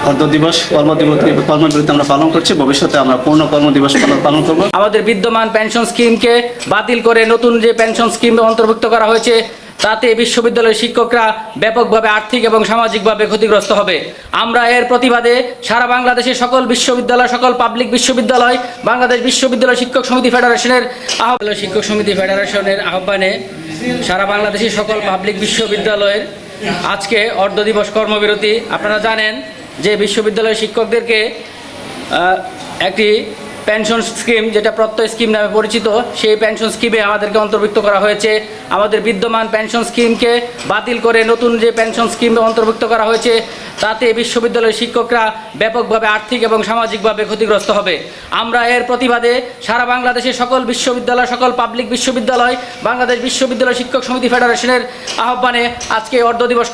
অর্ধ দিবস কর্মবিরতি আমরা পালন করছি। ভবিষ্যতে আমরা পূর্ণ কর্মদিবস পালন করব। আমাদের বিদ্যমান পেনশন স্কিমকে বাতিল করে নতুন যে পেনশন স্কিম অন্তর্ভুক্ত করা হয়েছে তাতে বিশ্ববিদ্যালয়ের শিক্ষকরা ব্যাপকভাবে আর্থিক এবং সামাজিকভাবে ক্ষতিগ্রস্ত হবে। আমরা এর প্রতিবাদে সারা বাংলাদেশের সকল বিশ্ববিদ্যালয়, সকল পাবলিক বিশ্ববিদ্যালয়, বাংলাদেশ বিশ্ববিদ্যালয় শিক্ষক সমিতি ফেডারেশনের আহ্বানে সারা বাংলাদেশের সকল পাবলিক বিশ্ববিদ্যালয়ের আজকে অর্ধ দিবস কর্মবিরতি। আপনারা জানেন যে বিশ্ববিদ্যালয়ের শিক্ষকদেরকে একটি পেনশন স্কিম, যেটা প্রত্যয় স্কিম নামে পরিচিত, সেই পেনশন স্কিমে আমাদেরকে অন্তর্ভুক্ত করা হয়েছে। আমাদের বিদ্যমান পেনশন স্কিমকে বাতিল করে নতুন যে পেনশন স্কিম অন্তর্ভুক্ত করা হয়েছে তাতে বিশ্ববিদ্যালয়ের শিক্ষকরা ব্যাপকভাবে আর্থিক এবং সামাজিকভাবে ক্ষতিগ্রস্ত হবে। আমরা এর প্রতিবাদে সারা বাংলাদেশের সকল বিশ্ববিদ্যালয়, সকল পাবলিক বিশ্ববিদ্যালয়, বাংলাদেশ বিশ্ববিদ্যালয় শিক্ষক সমিতি ফেডারেশনের আহ্বানে আজকে অর্ধ দিবস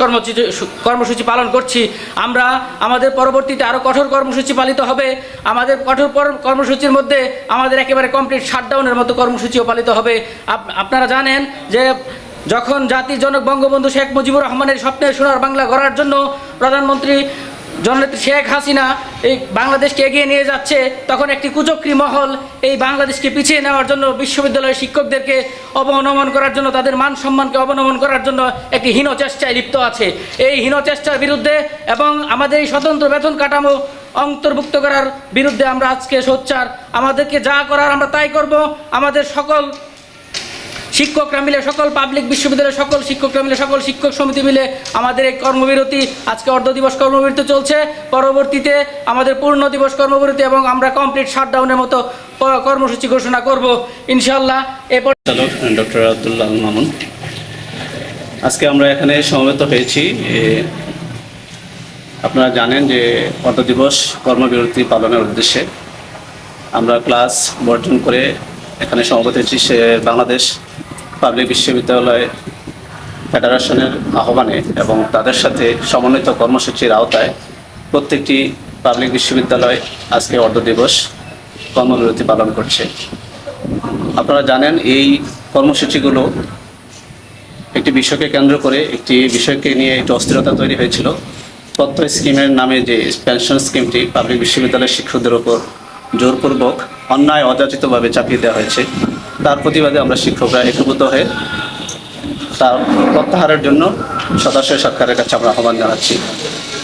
কর্মসূচি পালন করছি। আমরা আমাদের পরবর্তীতে আরও কঠোর কর্মসূচি পালিত হবে। আমাদের কঠোর কর্মসূচির মধ্যে আমাদের একেবারে কমপ্লিট শাটডাউনের মতো কর্মসূচিও পালিত হবে। আপনারা জানেন যে যখন জাতির জনক বঙ্গবন্ধু শেখ মুজিবুর রহমানের স্বপ্নের সোনার বাংলা গড়ার জন্য প্রধানমন্ত্রী জননেত্রী শেখ হাসিনা এই বাংলাদেশকে এগিয়ে নিয়ে যাচ্ছে, তখন একটি কুচক্রী মহল এই বাংলাদেশকে পিছিয়ে নেওয়ার জন্য বিশ্ববিদ্যালয়ের শিক্ষকদেরকে অবনমন করার জন্য, তাদের মান সম্মানকে অবনমন করার জন্য একটি হীন চেষ্টায় লিপ্ত আছে। এই হীন চেষ্টার বিরুদ্ধে এবং আমাদের এই স্বতন্ত্র বেতন কাঠামো অন্তর্ভুক্ত করার বিরুদ্ধে আমরা আজকে সোচ্চার। আমাদেরকে যা করার আমরা তাই করব। আমাদের সকল শিক্ষকরা মিলে, সকল পাবলিক বিশ্ববিদ্যালয়ের সকল শিক্ষকরা মিলে, সকল শিক্ষক সমিতি মিলে আমাদের এই কর্মবিরতি, আজকে অর্ধ দিবস কর্মবিরতি চলছে। পরবর্তীতে আমাদের পূর্ণ দিবস কর্মবিরতি এবং আমরা কমপ্লিট শাটডাউনের মতো কর্মসূচি ঘোষণা করব ইনশাআল্লাহ। এরপর ডক্টর আব্দুল্লাহ আল মামুন, আজকে আমরা এখানে সমবেত হয়েছি। আপনারা জানেন যে অর্ধ দিবস কর্মবিরতি পালনের উদ্দেশ্যে আমরা ক্লাস বর্জন করে এখানে সমবেত হয়েছি বাংলাদেশ পাবলিক বিশ্ববিদ্যালয় ফেডারেশনের আহ্বানে এবং তাদের সাথে সমন্বিত কর্মসূচির আওতায় প্রত্যেকটি পাবলিক বিশ্ববিদ্যালয় আজকে অর্ধ দিবস কর্মবিরতি পালন করছে। আপনারা জানেন এই কর্মসূচিগুলো একটি বিষয়কে কেন্দ্র করে, একটি বিষয়কে নিয়ে একটি অস্থিরতা তৈরি হয়েছিল। প্রত্যয় স্কিমের নামে যে পেনশন স্কিমটি পাবলিক বিশ্ববিদ্যালয়ের শিক্ষকদের ওপর জোরপূর্বক অন্যায় অযাচিতভাবে চাপিয়ে দেওয়া হয়েছে, তার প্রতিবাদে আমরা শিক্ষকরা একীভূত হয়ে তার প্রত্যাহারের জন্য সদস্য সরকারের কাছে আমরা আহ্বান জানাচ্ছি।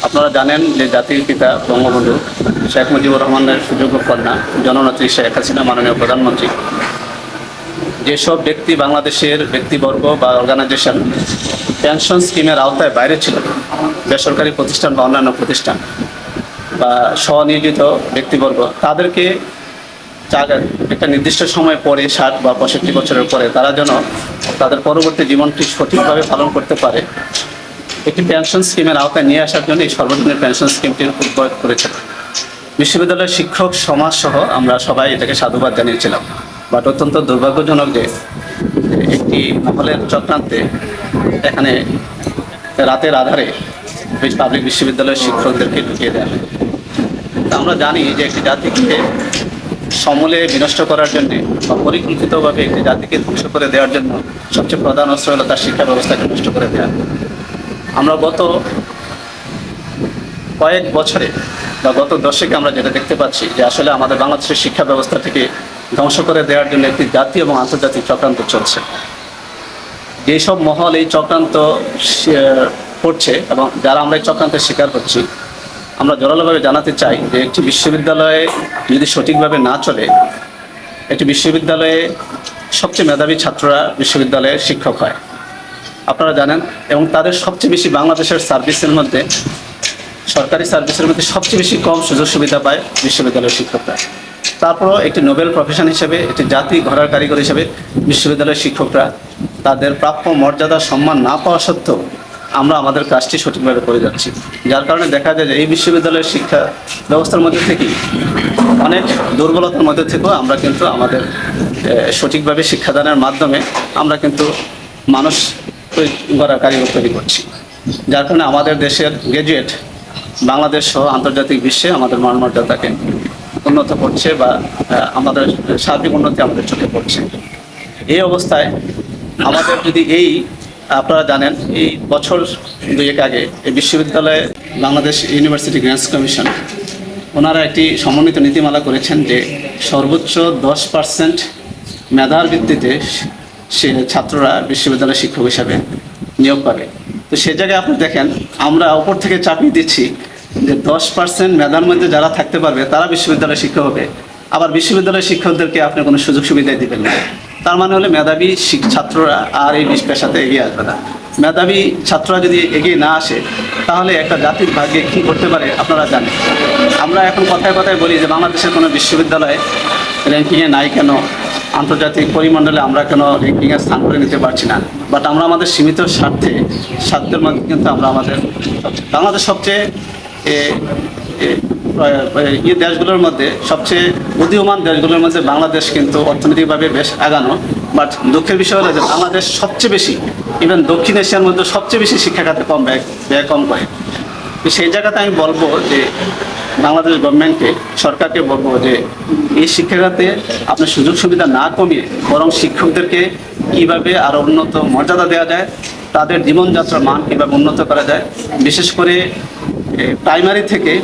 আপনারা জানেন যে জাতির পিতা বঙ্গবন্ধু শেখ মুজিবুর রহমানের সুযোগ্য কন্যা জননেত্রী শেখ হাসিনা মাননীয় প্রধানমন্ত্রী, যেসব ব্যক্তি বাংলাদেশের ব্যক্তিবর্গ বা অর্গানাইজেশন পেনশন স্কিমের আওতায় বাইরে ছিল, বেসরকারি প্রতিষ্ঠান বা অন্যান্য প্রতিষ্ঠান বা স্বনিয়োজিত ব্যক্তিবর্গ, তাদেরকে একটা নির্দিষ্ট সময় পরে 60 বা 65 বছরের পরে তারা যেন তাদের পরবর্তী জীবনটি সঠিকভাবে পালন করতে পারে, একটি পেনশন স্কিমের আওতায় নিয়ে আসার জন্য এই সর্বজনীন পেনশন স্কিমটির উদ্যোগ করেছে বিশ্ববিদ্যালয়ের শিক্ষক সমাজ সহ আমরা সবাই এটাকে সাধুবাদ জানিয়েছিলাম। বাট অত্যন্ত দুর্ভাগ্যজনক যে একটি মহলের চক্রান্তে এখানে রাতের আধারে পাবলিক বিশ্ববিদ্যালয়ের শিক্ষকদেরকে ঢুকিয়ে দেওয়া হয়। আমরা জানি যে একটি জাতিকে সমূলে বিনষ্ট করার জন্য বা পরিকল্পিতভাবে একটি জাতিকে ধ্বংস করে দেওয়ার জন্য সবচেয়ে প্রধান অস্ত্র হলো তার শিক্ষা ব্যবস্থাকে নষ্ট করে দেওয়া। আমরা গত কয়েক বছরে বা গত দশকে আমরা যেটা দেখতে পাচ্ছি যে আসলে আমাদের বাংলাদেশের শিক্ষা ব্যবস্থা থেকে ধ্বংস করে দেওয়ার জন্য একটি জাতীয় এবং আন্তর্জাতিক চক্রান্ত চলছে। যেসব মহল এই চক্রান্ত করছে এবং যারা আমরা এই চক্রান্তের শিকার হচ্ছি, আমরা জোরালোভাবে জানাতে চাই যে একটি বিশ্ববিদ্যালয়ে যদি সঠিকভাবে না চলে, একটি বিশ্ববিদ্যালয়ে সবচেয়ে মেধাবী ছাত্ররা বিশ্ববিদ্যালয়ের শিক্ষক হয় আপনারা জানেন, এবং তাদের সবচেয়ে বেশি বাংলাদেশের সার্ভিসের মধ্যে, সরকারি সার্ভিসের মধ্যে সবচেয়ে বেশি কম সুযোগ সুবিধা পায় বিশ্ববিদ্যালয়ের শিক্ষকরা। তারপরও একটি নোবেল প্রফেশন হিসেবে, একটি জাতি গড়ার কারিগর হিসেবে বিশ্ববিদ্যালয়ের শিক্ষকরা তাদের প্রাপ্য মর্যাদা সম্মান না পাওয়া সত্ত্বেও আমরা আমাদের কাজটি সঠিকভাবে করে যাচ্ছি। যার কারণে দেখা যায় যে এই বিশ্ববিদ্যালয়ের শিক্ষা ব্যবস্থার মধ্যে থেকেই অনেক দুর্বলতার মধ্যে থেকেও আমরা কিন্তু আমাদের সঠিকভাবে শিক্ষাদানের মাধ্যমে আমরা কিন্তু মানুষ গড়ার কারিগর তৈরি করছি। যার কারণে আমাদের দেশের গ্র্যাজুয়েট বাংলাদেশ সহ আন্তর্জাতিক বিশ্বে আমাদের মান মর্যাদাকে উন্নত করছে বা আমাদের সার্বিক উন্নতি আমাদের চোখে পড়ছে। এই অবস্থায় আমাদের যদি আপনারা জানেন এই বছর দুয়েক আগে এই বিশ্ববিদ্যালয়ে বাংলাদেশ ইউনিভার্সিটি গ্র্যান্টস কমিশন ওনারা একটি সমন্বিত নীতিমালা করেছেন যে সর্বোচ্চ 10% মেধার ভিত্তিতে সে ছাত্ররা বিশ্ববিদ্যালয়ের শিক্ষক হিসাবে নিয়োগ পাবে। তো সেই জায়গায় আপনি দেখেন আমরা উপর থেকে চাপিয়ে দিচ্ছি যে 10% মেধার মধ্যে যারা থাকতে পারবে তারা বিশ্ববিদ্যালয়ের শিক্ষক হবে, আবার বিশ্ববিদ্যালয়ের শিক্ষকদেরকে আপনি কোনো সুযোগ সুবিধাই দিবেন না। তার মানে হলে মেধাবী ছাত্ররা আর এই পেশাতে এগিয়ে আসবে না। মেধাবী ছাত্ররা যদি এগিয়ে না আসে তাহলে একটা জাতির ভাগ্যে কী করতে পারে আপনারা জানেন। আমরা এখন কথায় কথায় বলি যে বাংলাদেশের কোনো বিশ্ববিদ্যালয় র্যাঙ্কিংয়ে নাই কেন, আন্তর্জাতিক পরিমণ্ডলে আমরা কেন র্যাঙ্কিংয়ে স্থান করে নিতে পারছি না। বাট আমরা আমাদের সীমিত স্বার্থের মধ্যে কিন্তু আমরা আমাদের বাংলাদেশ সবচেয়ে দেশগুলোর মধ্যে সবচেয়ে উদীয়মান দেশগুলোর মধ্যে বাংলাদেশ কিন্তু অর্থনৈতিকভাবে বেশ আগানো। বাট দুঃখের বিষয় হলো যে বাংলাদেশ সবচেয়ে বেশি, ইভেন দক্ষিণ এশিয়ার মধ্যে সবচেয়ে বেশি শিক্ষা খাতে ব্যয় কম করে। তো সেই জায়গাতে আমি বলবো যে বাংলাদেশ গভর্নমেন্টকে, সরকারকে বলবো যে এই শিক্ষা খাতে আপনার সুযোগ সুবিধা না কমিয়ে বরং শিক্ষকদেরকে কীভাবে আরও উন্নত মর্যাদা দেওয়া যায়, তাদের জীবনযাত্রার মান কীভাবে উন্নত করা যায়, বিশেষ করে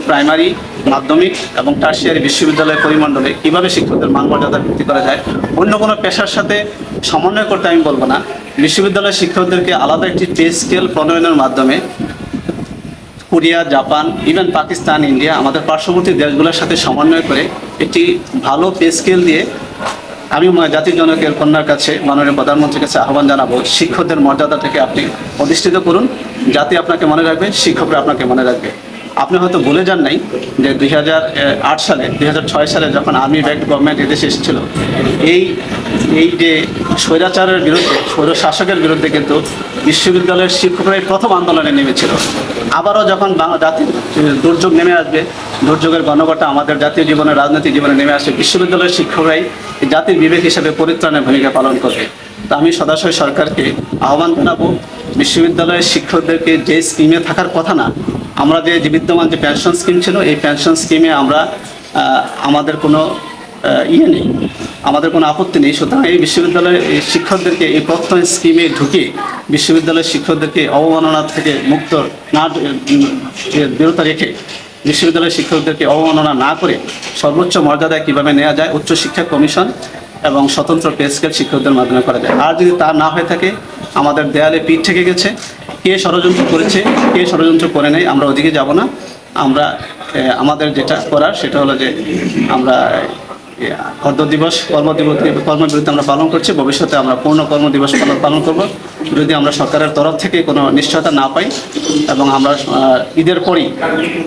প্রাইমারি, মাধ্যমিক এবং টার্সিয়ারি বিশ্ববিদ্যালয় পরিমণ্ডলে কীভাবে শিক্ষকদের মান মর্যাদা বৃদ্ধি করা যায়। অন্য কোনো পেশার সাথে সমন্বয় করতে আমি বলবো না, বিশ্ববিদ্যালয়ের শিক্ষকদেরকে আলাদা একটি পে স্কেল প্রণয়নের মাধ্যমে Korea, Japan, even Pakistan, India, আমাদের পার্শ্ববর্তী দেশগুলোর সাথে সমন্বয় করে একটি ভালো পে স্কেল দিয়ে আমি জাতির জনকের কন্যার কাছে, মাননীয় প্রধানমন্ত্রীর কাছে আহ্বান জানাবো, শিক্ষকদের মর্যাদাটাকে আপনি অধিষ্ঠিত করুন। জাতি আপনাকে মনে রাখবে, শিক্ষকরা আপনাকে মনে রাখবে। আপনি হয়তো ভুলে যান নাই যে 2006 সালে যখন আর্মি ব্যাকড গভর্নমেন্ট এদেশে এসেছিল, এই যে স্বৈরাচারের বিরুদ্ধে, স্বৈর শাসকের বিরুদ্ধে কিন্তু বিশ্ববিদ্যালয়ের শিক্ষকরাই প্রথম আন্দোলনে নেমেছিল। আবারও যখন জাতির দুর্যোগ নেমে আসবে, দুর্যোগের ঘনঘটা আমাদের জাতীয় জীবনে, রাজনৈতিক জীবনে নেমে আসবে, বিশ্ববিদ্যালয়ের শিক্ষকরাই জাতির বিবেক হিসেবে পরিত্রাণের ভূমিকা পালন করবে। তা আমি সদাশয় সরকারকে আহ্বান জানাবো, বিশ্ববিদ্যালয়ের শিক্ষকদেরকে যে স্কিমে থাকার কথা না, আমরা যে বিদ্যমান যে পেনশন স্কিম ছিল, এই পেনশন স্কিমে আমাদের কোনো নেই, আমাদের কোনো আপত্তি নেই। সুতরাং এই বিশ্ববিদ্যালয়ের শিক্ষকদেরকে এই প্রথম স্কিমে ঢুকে বিশ্ববিদ্যালয়ের শিক্ষকদেরকে অবমাননা থেকে বিরত রেখে বিশ্ববিদ্যালয়ের শিক্ষকদেরকে অবমাননা না করে সর্বোচ্চ মর্যাদায় কীভাবে নেওয়া যায়, উচ্চশিক্ষা কমিশন এবং স্বতন্ত্র পে স্কেল শিক্ষকদের মাধ্যমে করা যায়। আর যদি তা না হয়ে থাকে, আমাদের দেয়ালে পিঠ থেকে গেছে, কে ষড়যন্ত্র করেছে, কে ষড়যন্ত্র করে নেই, আমরা ওদিকে যাব না। আমরা আমাদের যেটা করার সেটা হলো যে আমরা অর্ধদিবস কর্মবিরতি আমরা পালন করছি, ভবিষ্যতে আমরা পূর্ণ কর্মদিবস পালন করব যদি আমরা সরকারের তরফ থেকে কোনো নিশ্চয়তা না পাই, এবং আমরা ঈদের পরই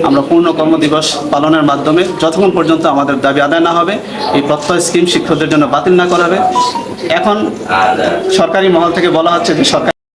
আমরা পূর্ণ কর্মদিবস পালনের মাধ্যমে যতক্ষণ পর্যন্ত আমাদের দাবি আদায় না হবে, এই প্রত্যয় স্কিম শিক্ষকদের জন্য বাতিল না করা হবে। এখন সরকারি মহল থেকে বলা হচ্ছে যে সরকার